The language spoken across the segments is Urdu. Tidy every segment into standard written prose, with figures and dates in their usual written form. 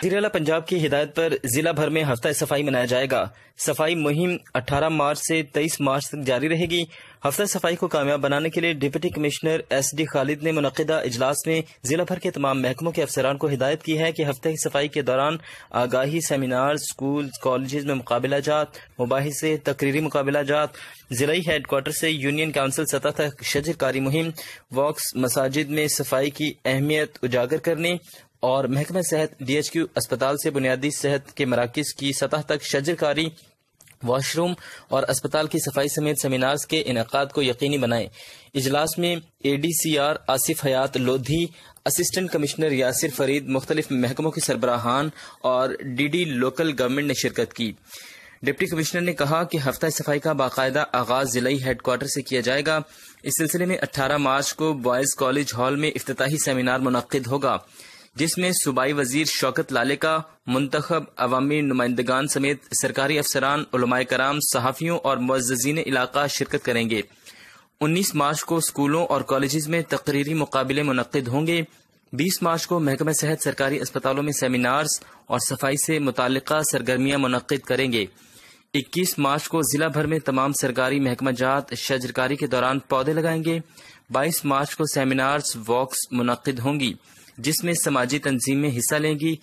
وزیر اعلیٰ پنجاب کی ہدایت پر ضلع بھر میں ہفتہ صفائی منایا جائے گا۔ صفائی مہم 18 مارچ سے 23 مارچ تک جاری رہے گی۔ ہفتہ صفائی کو کامیاب بنانے کے لیے ڈپٹی کمشنر ایس ڈی خالد نے منعقدہ اجلاس میں ضلع بھر کے تمام محکموں کے افسران کو ہدایت کی ہے کہ ہفتہ کی صفائی کے دوران آگاہی سیمینار، اسکول کالجز میں مقابلہ جات، مباحثے، تقریری مقابلہ جات، ضلعی ہیڈ کوارٹر سے یونین کونسل سطح تک شجر کاری مہم، واکس، مساجد میں صفائی کی اہمیت اجاگر کرنے اور محکمہ صحت ڈی ایچ کیو اسپتال سے بنیادی صحت کے مراکز کی سطح تک شجر کاری، واش روم اور اسپتال کی صفائی سمیت سیمینارز کے انعقاد کو یقینی بنائیں۔ اجلاس میں اے ڈی سی آر آصف حیات لودھی، اسسٹنٹ کمشنر یاسر فرید، مختلف محکموں کے سربراہان اور ڈی ڈی لوکل گورنمنٹ نے شرکت کی۔ ڈپٹی کمشنر نے کہا کہ ہفتہ صفائی کا باقاعدہ آغاز ضلعی ہیڈ کوارٹر سے کیا جائے گا۔ اس سلسلے میں 18 مارچ کو بوائز کالج ہال میں افتتاحی سیمینار منعقد ہوگا، جس میں صوبائی وزیر شوکت لالے منتخب عوامی نمائندگان سمیت سرکاری افسران، علماء کرام، صحافیوں اور معززین علاقہ شرکت کریں گے۔ 19 مارچ کو اسکولوں اور کالجز میں تقریری مقابلے منعقد ہوں گے۔ 20 مارچ کو محکمہ صحت سرکاری اسپتالوں میں سیمینارز اور صفائی سے متعلقہ سرگرمیاں منعقد کریں گے۔ 21 مارچ کو ضلع بھر میں تمام سرکاری محکمہ جات شجرکاری کے دوران پودے لگائیں گے۔ 22 مارچ کو سیمینارز، واکس منعقد ہوں گی، جس میں سماجی تنظیمیں حصہ لیں گی۔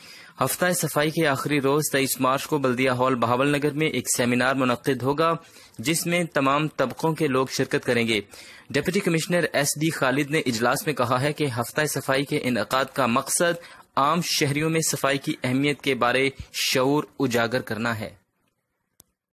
ہفتہ صفائی کے آخری روز 23 مارچ کو بلدیہ ہال بہاول نگر میں ایک سیمینار منعقد ہوگا، جس میں تمام طبقوں کے لوگ شرکت کریں گے۔ ڈپٹی کمشنر ایس ڈی خالد نے اجلاس میں کہا ہے کہ ہفتہ صفائی کے انعقاد کا مقصد عام شہریوں میں صفائی کی اہمیت کے بارے شعور اجاگر کرنا ہے۔